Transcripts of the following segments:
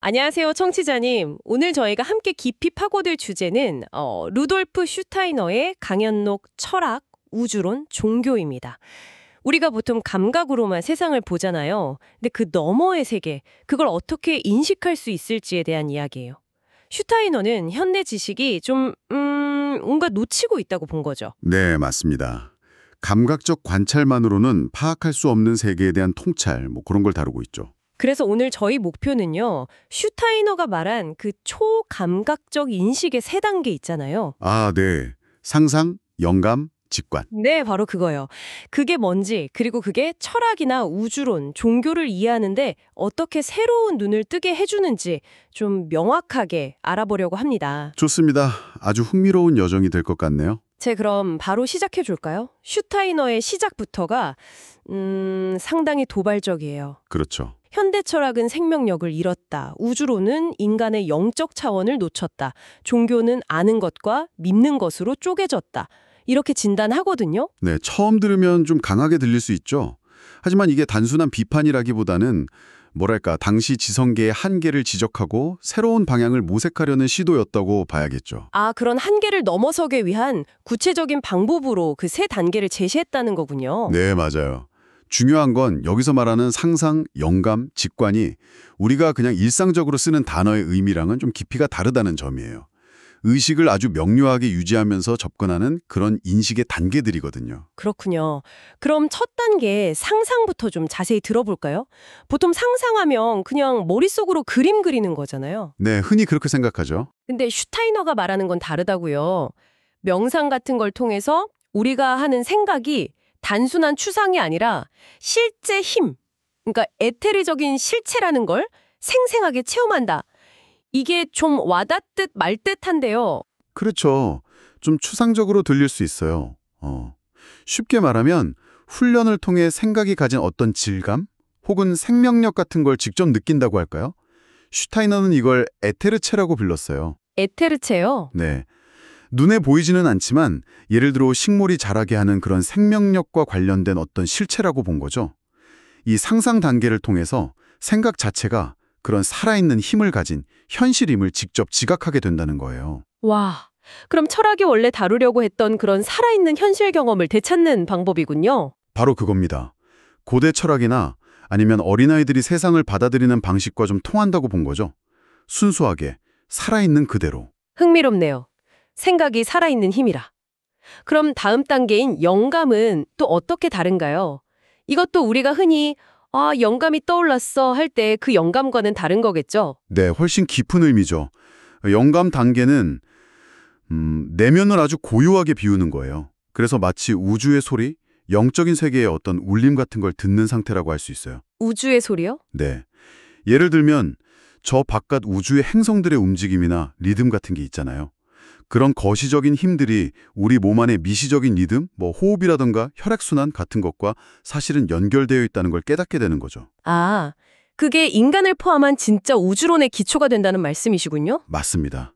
안녕하세요, 청취자님. 오늘 저희가 함께 깊이 파고들 주제는 루돌프 슈타이너의 강연록 철학, 우주론, 종교입니다. 우리가 보통 감각으로만 세상을 보잖아요. 근데 그 너머의 세계, 그걸 어떻게 인식할 수 있을지에 대한 이야기예요. 슈타이너는 현대 지식이 뭔가 놓치고 있다고 본 거죠. 네, 맞습니다. 감각적 관찰만으로는 파악할 수 없는 세계에 대한 통찰, 그런 걸 다루고 있죠. 그래서 오늘 저희 목표는요, 슈타이너가 말한 그 초감각적 인식의 세 단계 있잖아요. 아, 네. 상상, 영감, 직관. 네, 바로 그거요. 그게 뭔지, 그리고 그게 철학이나 우주론, 종교를 이해하는데 어떻게 새로운 눈을 뜨게 해주는지 좀 명확하게 알아보려고 합니다. 좋습니다. 아주 흥미로운 여정이 될 것 같네요. 그럼 바로 시작해 줄까요? 슈타이너의 시작부터가 상당히 도발적이에요. 그렇죠. 현대 철학은 생명력을 잃었다. 우주론은 인간의 영적 차원을 놓쳤다. 종교는 아는 것과 믿는 것으로 쪼개졌다. 이렇게 진단하거든요. 네, 처음 들으면 좀 강하게 들릴 수 있죠. 하지만 이게 단순한 비판이라기보다는 당시 지성계의 한계를 지적하고 새로운 방향을 모색하려는 시도였다고 봐야겠죠. 그런 한계를 넘어서기 위한 구체적인 방법으로 그 세 단계를 제시했다는 거군요. 네, 맞아요. 중요한 건 여기서 말하는 상상, 영감, 직관이 우리가 그냥 일상적으로 쓰는 단어의 의미랑은 좀 깊이가 다르다는 점이에요. 의식을 아주 명료하게 유지하면서 접근하는 그런 인식의 단계들이거든요. 그렇군요. 그럼 첫 단계 상상부터 좀 자세히 들어볼까요? 보통 상상하면 그냥 머릿속으로 그림 그리는 거잖아요. 네, 흔히 그렇게 생각하죠. 근데 슈타이너가 말하는 건 다르다고요. 명상 같은 걸 통해서 우리가 하는 생각이 단순한 추상이 아니라 실제 힘, 그러니까 에테르적인 실체라는 걸 생생하게 체험한다. 이게 좀 와닿듯 말듯한데요. 그렇죠. 좀 추상적으로 들릴 수 있어요. 쉽게 말하면 훈련을 통해 생각이 가진 어떤 질감 혹은 생명력 같은 걸 직접 느낀다고 할까요? 슈타이너는 이걸 에테르체라고 불렀어요. 에테르체요? 네. 눈에 보이지는 않지만 예를 들어 식물이 자라게 하는 그런 생명력과 관련된 어떤 실체라고 본 거죠. 이 상상 단계를 통해서 생각 자체가 그런 살아있는 힘을 가진 현실임을 직접 지각하게 된다는 거예요. 와, 그럼 철학이 원래 다루려고 했던 그런 살아있는 현실 경험을 되찾는 방법이군요. 바로 그겁니다. 고대 철학이나 아니면 어린아이들이 세상을 받아들이는 방식과 좀 통한다고 본 거죠. 순수하게 살아있는 그대로. 흥미롭네요. 생각이 살아있는 힘이라. 그럼 다음 단계인 영감은 또 어떻게 다른가요? 이것도 우리가 흔히 영감이 떠올랐어 할 때 그 영감과는 다른 거겠죠? 네, 훨씬 깊은 의미죠. 영감 단계는 내면을 아주 고요하게 비우는 거예요. 그래서 마치 우주의 소리, 영적인 세계의 어떤 울림 같은 걸 듣는 상태라고 할 수 있어요. 우주의 소리요? 네. 예를 들면 저 바깥 우주의 행성들의 움직임이나 리듬 같은 게 있잖아요. 그런 거시적인 힘들이 우리 몸 안의 미시적인 리듬, 호흡이라던가 혈액순환 같은 것과 사실은 연결되어 있다는 걸 깨닫게 되는 거죠. 그게 인간을 포함한 진짜 우주론의 기초가 된다는 말씀이시군요? 맞습니다.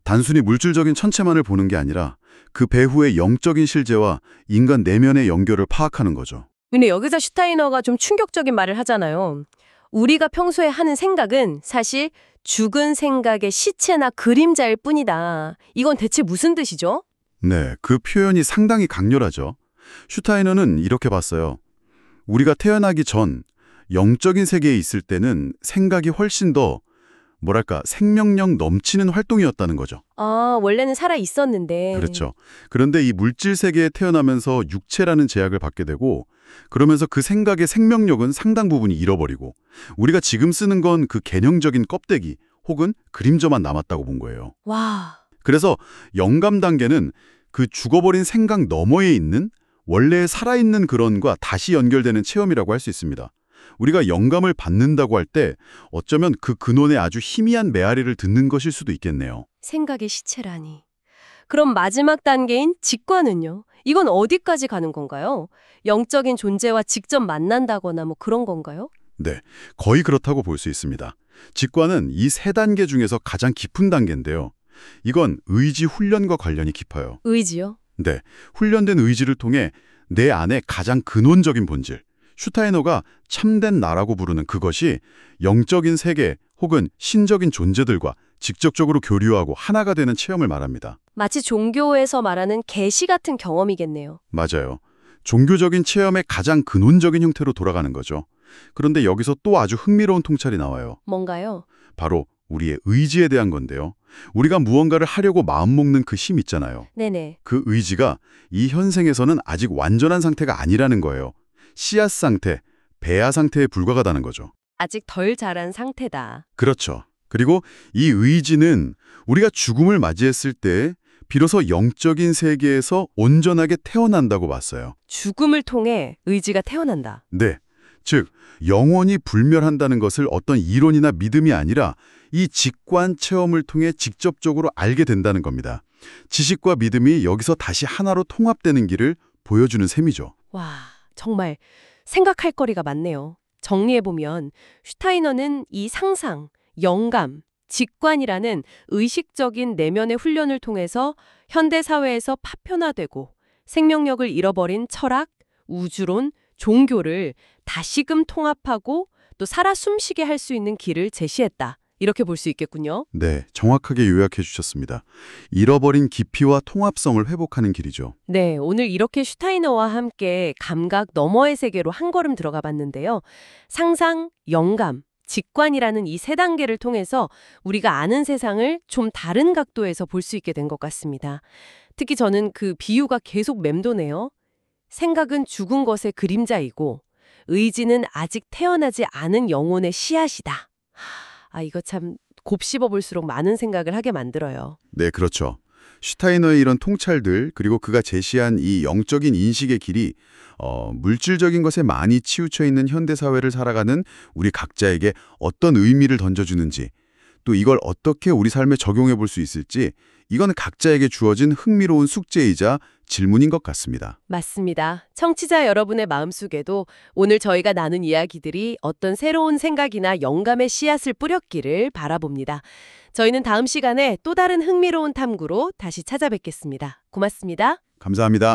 단순히 물질적인 천체만을 보는 게 아니라 그 배후의 영적인 실제와 인간 내면의 연결을 파악하는 거죠. 근데 여기서 슈타이너가 좀 충격적인 말을 하잖아요. 우리가 평소에 하는 생각은 사실 죽은 생각의 시체나 그림자일 뿐이다. 이건 대체 무슨 뜻이죠? 네, 그 표현이 상당히 강렬하죠. 슈타이너는 이렇게 봤어요. 우리가 태어나기 전 영적인 세계에 있을 때는 생각이 훨씬 더 생명력 넘치는 활동이었다는 거죠. 원래는 살아 있었는데. 그렇죠. 그런데 이 물질 세계에 태어나면서 육체라는 제약을 받게 되고 그러면서 그 생각의 생명력은 상당 부분이 잃어버리고 우리가 지금 쓰는 건 그 개념적인 껍데기 혹은 그림자만 남았다고 본 거예요. 와. 그래서 영감 단계는 그 죽어버린 생각 너머에 있는 원래 살아있는 그런과 다시 연결되는 체험이라고 할 수 있습니다. 우리가 영감을 받는다고 할 때 어쩌면 그 근원의 아주 희미한 메아리를 듣는 것일 수도 있겠네요. 생각의 시체라니. 그럼 마지막 단계인 직관은요? 이건 어디까지 가는 건가요? 영적인 존재와 직접 만난다거나 그런 건가요? 네, 거의 그렇다고 볼 수 있습니다. 직관은 이 세 단계 중에서 가장 깊은 단계인데요. 이건 의지 훈련과 관련이 깊어요. 의지요? 네, 훈련된 의지를 통해 내 안에 가장 근원적인 본질, 슈타이너가 참된 나라고 부르는 그것이 영적인 세계 혹은 신적인 존재들과 직접적으로 교류하고 하나가 되는 체험을 말합니다. 마치 종교에서 말하는 계시 같은 경험이겠네요. 맞아요. 종교적인 체험의 가장 근원적인 형태로 돌아가는 거죠. 그런데 여기서 또 아주 흥미로운 통찰이 나와요. 뭔가요? 바로 우리의 의지에 대한 건데요. 우리가 무언가를 하려고 마음먹는 그 힘 있잖아요. 네네. 그 의지가 이 현생에서는 아직 완전한 상태가 아니라는 거예요. 씨앗 상태, 배아 상태에 불과하다는 거죠. 아직 덜 자란 상태다. 그렇죠. 그리고 이 의지는 우리가 죽음을 맞이했을 때 비로소 영적인 세계에서 온전하게 태어난다고 봤어요. 죽음을 통해 의지가 태어난다. 네. 즉, 영원히 불멸한다는 것을 어떤 이론이나 믿음이 아니라 이 직관 체험을 통해 직접적으로 알게 된다는 겁니다. 지식과 믿음이 여기서 다시 하나로 통합되는 길을 보여주는 셈이죠. 와, 정말 생각할 거리가 많네요. 정리해보면 슈타이너는 이 상상, 영감, 직관이라는 의식적인 내면의 훈련을 통해서 현대 사회에서 파편화되고 생명력을 잃어버린 철학, 우주론, 종교를 다시금 통합하고 또 살아 숨쉬게 할 수 있는 길을 제시했다. 이렇게 볼 수 있겠군요. 네, 정확하게 요약해 주셨습니다. 잃어버린 깊이와 통합성을 회복하는 길이죠. 네, 오늘 이렇게 슈타이너와 함께 감각 너머의 세계로 한 걸음 들어가 봤는데요. 상상, 영감, 직관이라는 이 세 단계를 통해서 우리가 아는 세상을 좀 다른 각도에서 볼 수 있게 된 것 같습니다. 특히 저는 그 비유가 계속 맴도네요. 생각은 죽은 것의 그림자이고 의지는 아직 태어나지 않은 영혼의 씨앗이다. 아, 이거 참 곱씹어 볼수록 많은 생각을 하게 만들어요. 네, 그렇죠. 슈타이너의 이런 통찰들, 그리고 그가 제시한 이 영적인 인식의 길이 물질적인 것에 많이 치우쳐 있는 현대사회를 살아가는 우리 각자에게 어떤 의미를 던져주는지, 또 이걸 어떻게 우리 삶에 적용해 볼 수 있을지, 이건 각자에게 주어진 흥미로운 숙제이자 질문인 것 같습니다. 맞습니다. 청취자 여러분의 마음속에도 오늘 저희가 나눈 이야기들이 어떤 새로운 생각이나 영감의 씨앗을 뿌렸기를 바라봅니다. 저희는 다음 시간에 또 다른 흥미로운 탐구로 다시 찾아뵙겠습니다. 고맙습니다. 감사합니다.